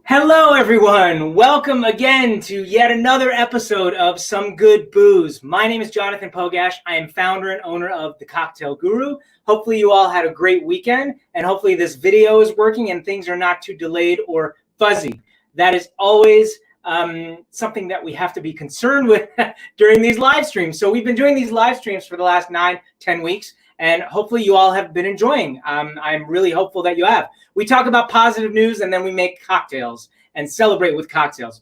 Hello, everyone. Welcome again to yet another episode of Some Good Booze. My name is Jonathan Pogash. I am founder and owner of The Cocktail Guru. Hopefully you all had a great weekend, and hopefully this video is working and things are not too delayed or fuzzy. That is always something that we have to be concerned with during these live streams. So we've been doing these live streams for the last 9-10 weeks. And hopefully you all have been enjoying. I'm really hopeful that you have. We talk about positive news and then we make cocktails and celebrate with cocktails.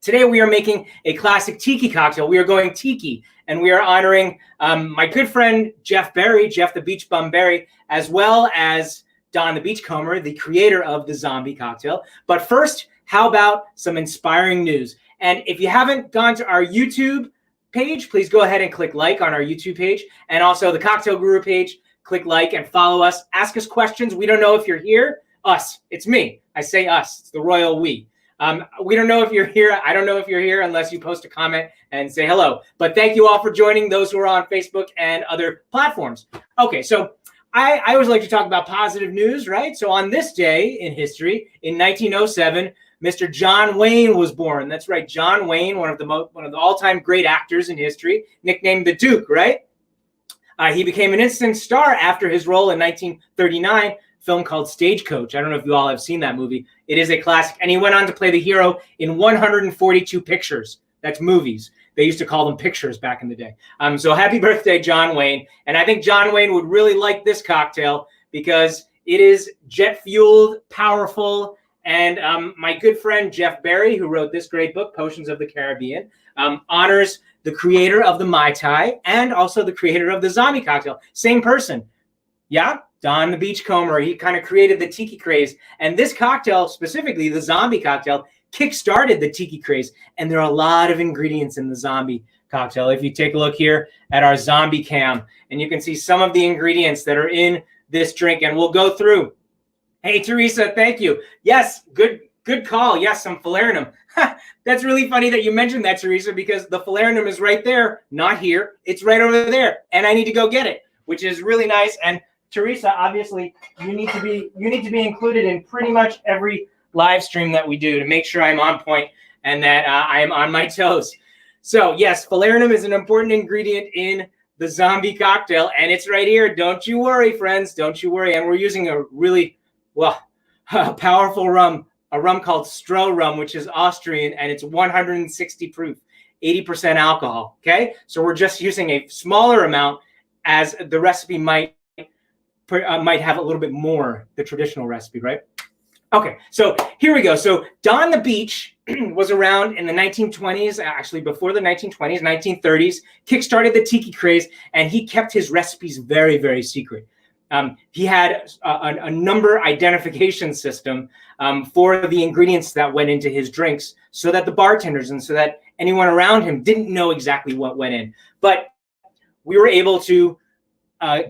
Today we are making a classic tiki cocktail. We are going tiki and we are honoring my good friend Jeff Berry, Jeff the Beach Bum Berry, as well as Don the Beachcomber, the creator of the zombie cocktail. But first, how about some inspiring news? And if you haven't gone to our YouTube page, please go ahead and click like on our YouTube page, and also the Cocktail Guru page. Click like and follow us. Ask us questions. We don't know if you're here. Us. It's me. I say us. It's the royal we. We don't know if you're here. I don't know if you're here unless you post a comment and say hello. But thank you all for joining, those who are on Facebook and other platforms. Okay, so I always like to talk about positive news, right? So on this day in history, in 1907, Mr. John Wayne was born. That's right, John Wayne, one of the all-time great actors in history, nicknamed the Duke, right? He became an instant star after his role in 1939 film called Stagecoach. I don't know if you all have seen that movie. It is a classic, and he went on to play the hero in 142 pictures. That's movies. They used to call them pictures back in the day. So happy birthday, John Wayne. And I think John Wayne would really like this cocktail because it is jet-fueled, powerful, and my good friend Jeff Berry, who wrote this great book, Potions of the Caribbean, honors the creator of the Mai Tai and also the creator of the zombie cocktail. Same person. Yeah, Don the Beachcomber. He kind of created the tiki craze. And this cocktail, specifically the zombie cocktail, kick-started the tiki craze. And there are a lot of ingredients in the zombie cocktail. If you take a look here at our zombie cam, and you can see some of the ingredients that are in this drink, and we'll go through. Hey, Teresa, thank you. Yes, good call. Yes, some FALERNUM. That's really funny that you mentioned that, Teresa, because the FALERNUM is right there, not here. It's right over there, and I need to go get it, which is really nice. And Teresa, obviously, you need to be included in pretty much every live stream that we do to make sure I'm on point and that I am on my toes. So yes, FALERNUM is an important ingredient in the zombie cocktail, and it's right here. Don't you worry, friends. Don't you worry. And we're using a really powerful rum, a rum called Stroh rum, which is Austrian, and it's 160 proof, 80% alcohol, okay? So we're just using a smaller amount as the recipe might have a little bit more, the traditional recipe, right? Okay, so here we go. So Don the Beach was around in the 1920s, actually before the 1920s, 1930s, kickstarted the tiki craze, and he kept his recipes very, very secret. He had a number identification system for the ingredients that went into his drinks so that the bartenders and so that anyone around him didn't know exactly what went in. But we were able to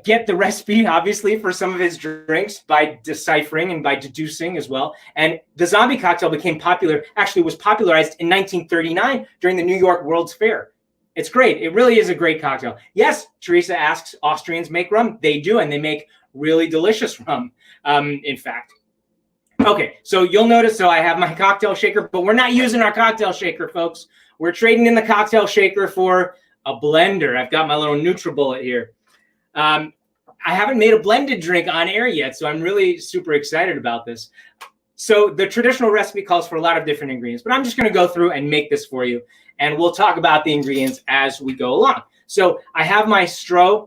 get the recipe, obviously, for some of his drinks by deciphering and by deducing as well. And the zombie cocktail became popular, actually was popularized in 1939 during the New York World's Fair. It's great. It really is a great cocktail. Yes, Teresa asks, Austrians make rum? They do, and they make really delicious rum, in fact. Okay, so you'll notice, so I have my cocktail shaker, but we're not using our cocktail shaker, folks. We're trading in the cocktail shaker for a blender. I've got my little NutriBullet here. I haven't made a blended drink on air yet, so I'm really super excited about this. So the traditional recipe calls for a lot of different ingredients, but I'm just going to go through and make this for you. And we'll talk about the ingredients as we go along. So I have my Stroh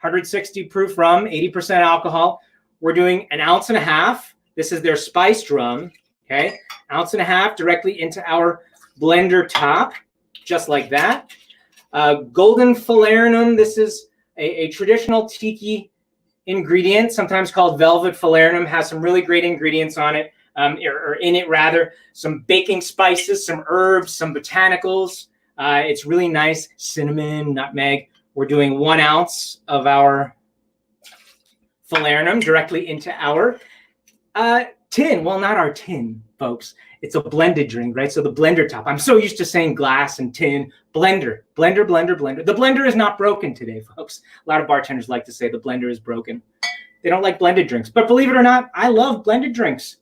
160 proof rum, 80% alcohol. We're doing 1.5 ounces. This is their spiced rum, okay? 1.5 ounces directly into our blender top, just like that. Golden FALERNUM. This is a traditional tiki ingredient, sometimes called velvet FALERNUM, has some really great ingredients on it. Or in it rather, some baking spices, some herbs, some botanicals. It's really nice. Cinnamon, nutmeg. We're doing 1 ounce of our FALERNUM directly into our tin. Well, not our tin, folks. It's a blended drink, right? So the blender top. I'm so used to saying glass and tin. Blender. Blender, blender, blender. The blender is not broken today, folks. A lot of bartenders like to say the blender is broken. They don't like blended drinks. But believe it or not, I love blended drinks.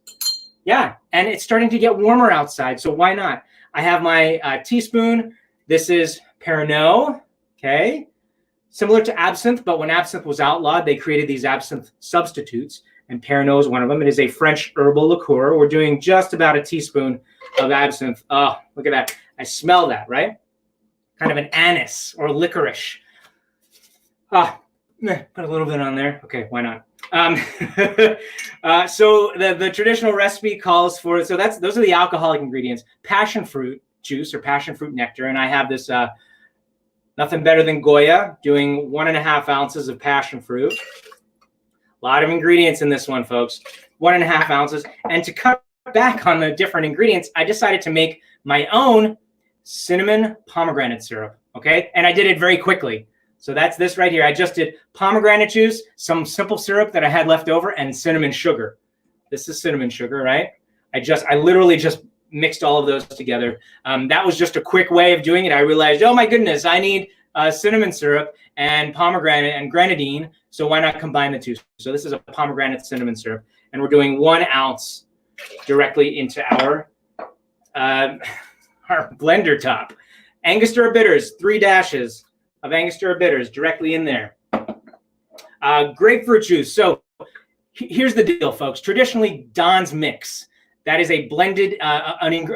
Yeah, and it's starting to get warmer outside, so why not? I have my teaspoon. This is Pernod, okay? Similar to absinthe, but when absinthe was outlawed, they created these absinthe substitutes, and Pernod is one of them. It is a French herbal liqueur. We're doing just about a teaspoon of absinthe. Oh, look at that. I smell that, right? Kind of an anise or licorice. Ah, put a little bit on there. Okay, why not? So the traditional recipe calls for, so those are the alcoholic ingredients: passion fruit juice or passion fruit nectar, and I have this nothing better than Goya, doing 1.5 ounces of passion fruit. A lot of ingredients in this one, folks. 1.5 ounces, and to cut back on the different ingredients, I decided to make my own cinnamon pomegranate syrup. Okay, and I did it very quickly. So that's this right here. I just did pomegranate juice, some simple syrup that I had left over, and cinnamon sugar. This is cinnamon sugar, right? I literally just mixed all of those together. That was just a quick way of doing it. I realized, oh my goodness, I need cinnamon syrup and pomegranate and grenadine. So why not combine the two? So this is a pomegranate cinnamon syrup, and we're doing 1 ounce directly into our blender top. Angostura bitters, 3 dashes of Angostura bitters directly in there. Grapefruit juice. So here's the deal, folks. Traditionally, Donn's mix. That is a blended, a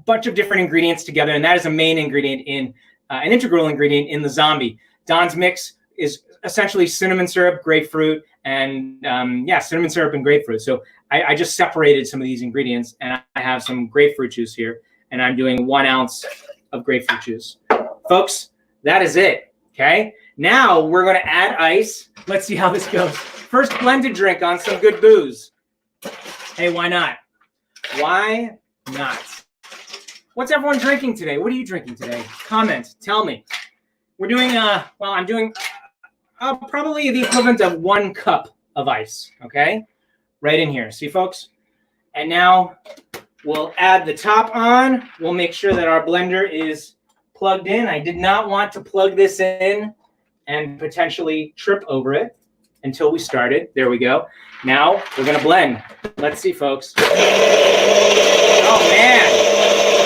bunch of different ingredients together, and that is a main ingredient in, an integral ingredient in the zombie. Donn's mix is essentially cinnamon syrup, grapefruit, and cinnamon syrup and grapefruit. So I just separated some of these ingredients, and I have some grapefruit juice here, and I'm doing 1 ounce of grapefruit juice. Folks, that is it. Okay, now we're going to add ice. Let's see how this goes. First blended drink on some good booze. Hey, why not? Why not? What's everyone drinking today? What are you drinking today? Comment. Tell me. We're doing, I'm doing probably the equivalent of 1 cup of ice, okay? Right in here. See, folks? And now we'll add the top on. We'll make sure that our blender is plugged in. I did not want to plug this in and potentially trip over it until we started. There we go. Now we're going to blend. Let's see, folks. Oh, man.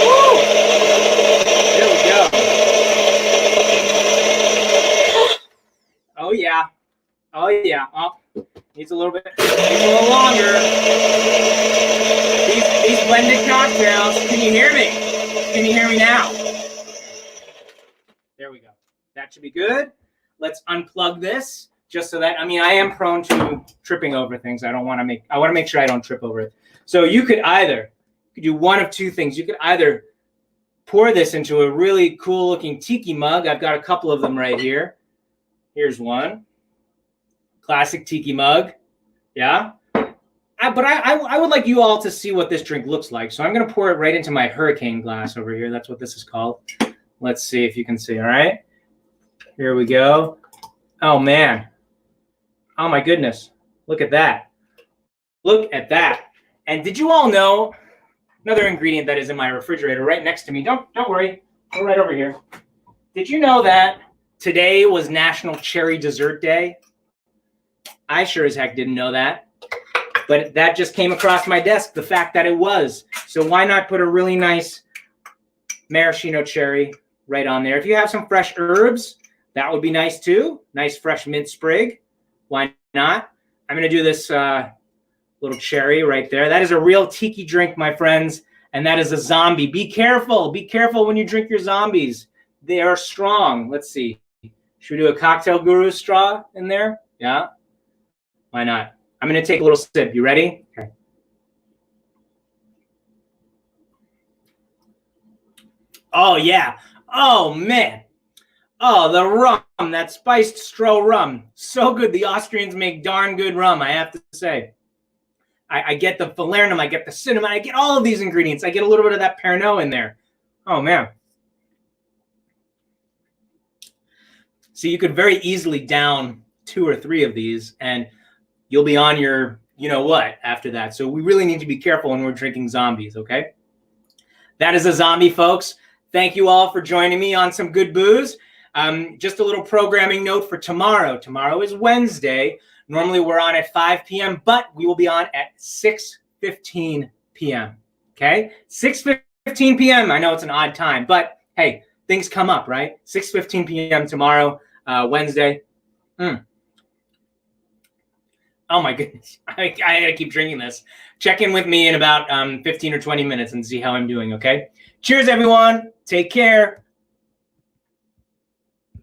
Woo! There we go. Oh, yeah. Oh, yeah. Oh, needs a little bit. Needs a little longer. These blended cocktails. Can you hear me? Can you hear me now? There we go. That should be good. Let's unplug this just so that, I am prone to tripping over things. I want to make sure I don't trip over it. So you could do one of two things. You could either pour this into a really cool looking tiki mug. I've got a couple of them right here. Here's one. Classic tiki mug. Yeah. But I would like you all to see what this drink looks like. So I'm going to pour it right into my hurricane glass over here. That's what this is called. Let's see if you can see. All right. Here we go. Oh, man. Oh, my goodness. Look at that. Look at that. And did you all know another ingredient that is in my refrigerator right next to me? Don't worry. Go right over here. Did you know that today was National Cherry Dessert Day? I sure as heck didn't know that. But that just came across my desk, the fact that it was. So why not put a really nice maraschino cherry right on there? If you have some fresh herbs, that would be nice too. Nice fresh mint sprig. Why not? I'm going to do this little cherry right there. That is a real tiki drink, my friends. And that is a zombie. Be careful. Be careful when you drink your zombies. They are strong. Let's see. Should we do a cocktail guru straw in there? Yeah. Why not? I'm going to take a little sip. You ready? Okay. Oh, yeah. Oh, man. Oh, the rum, that spiced Stroh rum. So good. The Austrians make darn good rum, I have to say. I get the falernum, I get the cinnamon, I get all of these ingredients. I get a little bit of that Pernod in there. Oh, man. See, you could very easily down 2 or 3 of these, and you'll be on your you-know-what after that. So we really need to be careful when we're drinking zombies, okay? That is a zombie, folks. Thank you all for joining me on Some Good Booze. Just a little programming note for tomorrow. Tomorrow is Wednesday. Normally we're on at 5 p.m., but we will be on at 6:15 p.m. Okay, 6:15 p.m. I know it's an odd time, but hey, things come up, right? 6:15 p.m. tomorrow, Wednesday. Oh my goodness, I gotta keep drinking this. Check in with me in about 15 or 20 minutes and see how I'm doing, okay? Cheers, everyone. Take care.